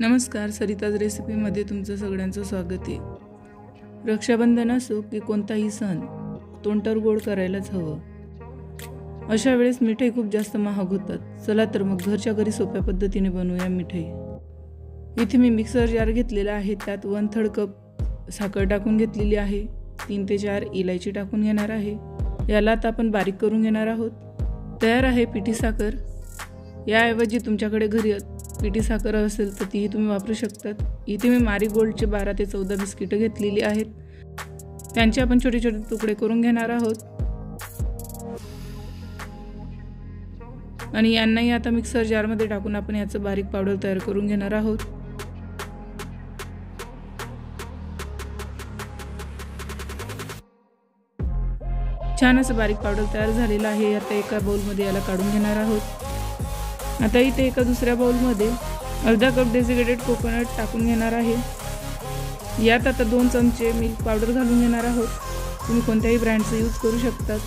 नमस्कार, सरिताज रेसिपीमध्ये तुमचं सगळ्यांचं स्वागत आहे। रक्षाबंधन असो की कोणताही सण, तोंडावर गोड करायलाच हवं। अशा वेळेस मिठाई खूप जास्त महाग होतात। चला तर मग घरच्या घरी सोप्या पद्धतीने बनवूया मिठाई। इथे मी मिक्सर जार घेतलेला आहे, त्यात 1/3 कप साखर टाकून घेतलेली आहे। 3 ते 4 इलायची टाकून घेणार आहे। याला आता आपण बारीक करून घेणार आहोत। तयार आहे पिठी साखर। याऐवजी तुमच्याकडे घरी पिठी साखर असेल तर तीही तुम्ही वापरू शकतात। इथे मी मारीगोल्डचे 12 ते 14 बिस्किट घेतलेली आहेत। त्यांचे आपण छोटे छोटे तुकडे करून घेणार आहोत आणि यांनाही आता मिक्सर जारमध्ये टाकून आपण याचं बारीक पावडर तयार करून घेणार आहोत। छान असं बारीक पावडर तयार झालेलं आहे। आता एका बाउलमध्ये याला काढून घेणार आहोत। आता इथे एका दुसऱ्या बाउलमध्ये अर्धा कप डेसिकेटेड कोकोनट टाकून घेणार आहे। यात आता 2 चमचे मिल्क पावडर घालून घेणार आहोत। तुम्ही कोणत्याही ब्रँडचा यूज करू शकतात।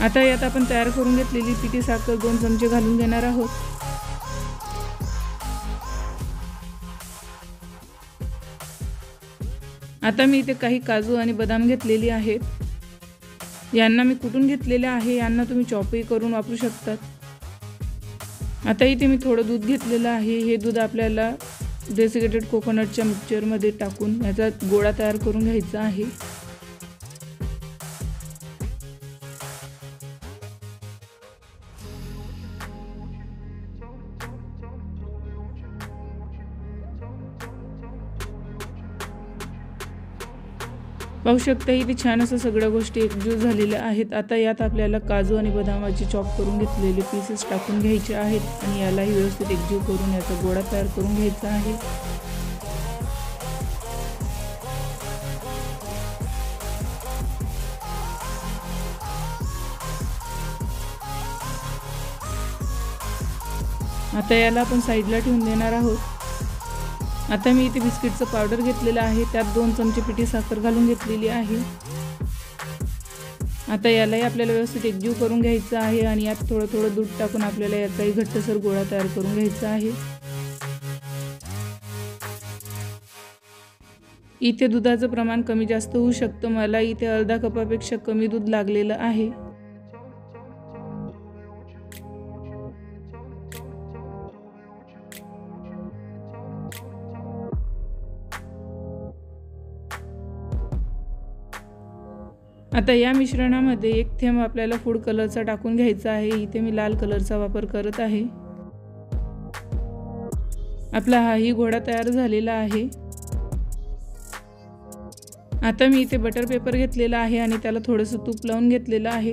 आता यात आपण तयार करून घेतलेली पिठी साखर 2 चमचे घालून घेणार आहोत। आता मी इथे काही काजू आणि बदाम घेतलेली आहेत। यांना मी कुटून घेतलेले आहे। यांना तुम्ही चॉपही करून वापरू शकतात। आता इथे मी थोडं दूध घेतलेलं आहे। हे दूध आपल्याला डेसिकेटेड कोकोनटच्या मिक्सचरमध्ये टाकून याचा गोळा तयार करून घ्यायचा आहे। पाहू शकता इथे छान असं सगळ्या गोष्टी एकजूट झालेल्या आहेत। आता यात आपल्याला काजू आणि बदामाची चॉप करून घेतलेले पीसेस टाकून घ्यायचे आहेत आणि यालाही व्यवस्थित एकजीव करून याचा गोळा तयार करून घ्यायचा आहे। आता याला आपण साईडला ठेवून देणार आहोत। आता मी इथे बिस्किटचं पावडर घेतलेलं आहे। त्यात 2 चमचे पिठी साखर घालून घेतलेली आहे। आता यालाही आपल्याला व्यवस्थित एकजीव करून घ्यायचं आहे आणि यात थोडं थोडं दूध टाकून आपल्याला याचाही घट्टसर गोळा तयार करून घ्यायचा आहे। इथे दुधाचं प्रमाण कमी जास्त होऊ शकतं। मला इथे अर्धा कपापेक्षा कमी दूध लागलेलं आहे। आता या मिश्रणामध्ये 1 थेंब आपल्याला फूड कलरचा टाकून घ्यायचा आहे। इथे मी लाल कलरचा वापर करत आहे। आपला हाही गोळा तयार झालेला आहे। आता मी इथे बटर पेपर घेतलेला आहे आणि त्याला थोडंसं तूप लावून घेतलेलं आहे।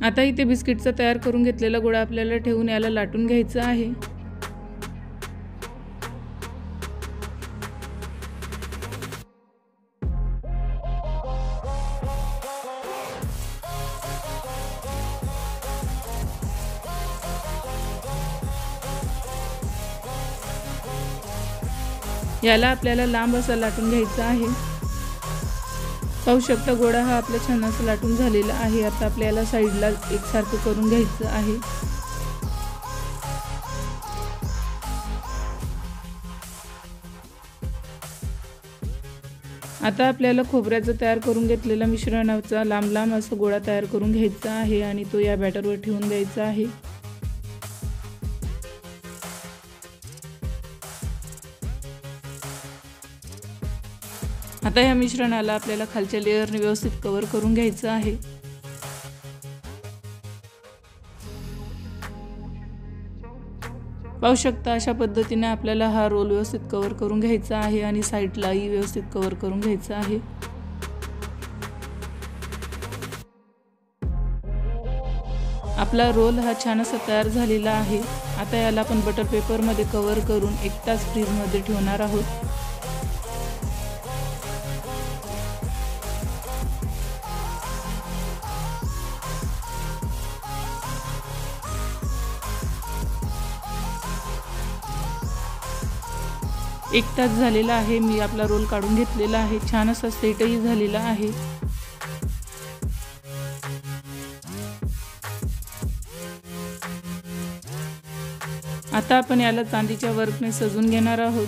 आता इथे बिस्किटचा तयार करून घेतलेला गोळा आपल्याला ठेवून याला लाटून घ्यायचा आहे। याला आपल्याला लांब असा लाटून घ्यायचा आहे। पाहू शकता गोळा हा आपला छान असा लाटून झालेला आहे। आता आपल्याला साईडला एकसारखं करून घ्यायचं आहे। आता आपल्याला खोबऱ्याचं तयार करून घेतलेला मिश्रणाचा लांब लांब असा गोळा तयार करून घ्यायचा आहे आणि तो या बॅटरवर ठेवून द्यायचा आहे। आता या मिश्रणाला आपल्याला खालच्या लेयरने व्यवस्थित कव्हर करून घ्यायचं आहे। पाहू शकता अशा पद्धतीने आपल्याला हा रोल व्यवस्थित कव्हर करून घ्यायचा आहे आणि साईडलाही व्यवस्थित कव्हर करून घ्यायचा आहे। आपला रोल हा छान असा तयार झालेला आहे। आता याला आपण बटर पेपरमध्ये कव्हर करून 1 तास फ्रीजमध्ये ठेवणार आहोत। एक तास झालेला आहे। मी आपला रोल काढून घेतलेला आहे। छान असा सेटही झालेला आहे। आता आपण याला चांदीच्या वर्कने सजून घेणार आहोत।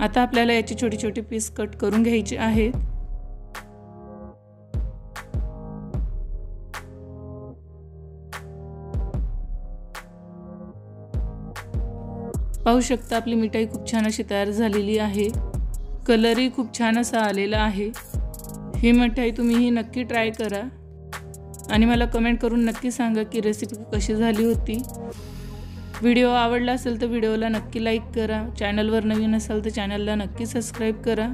आता आपल्याला याची छोटी छोटी पीस कट करून घ्यायची आहेत। पाहू शकता आपली मिठाई खूप छान अशी तयार झालेली आहे। कलरही खूप छान असा आलेला आहे। ही मिठाई तुम्हीही नक्की ट्राय करा आणि मला कमेंट करून नक्की सांगा की रेसिपी कशी झाली होती। व्हिडिओ आवडला असेल तर व्हिडिओला नक्की लाईक करा। चॅनलवर नवीन असाल तर चॅनलला नक्की सबस्क्राईब करा।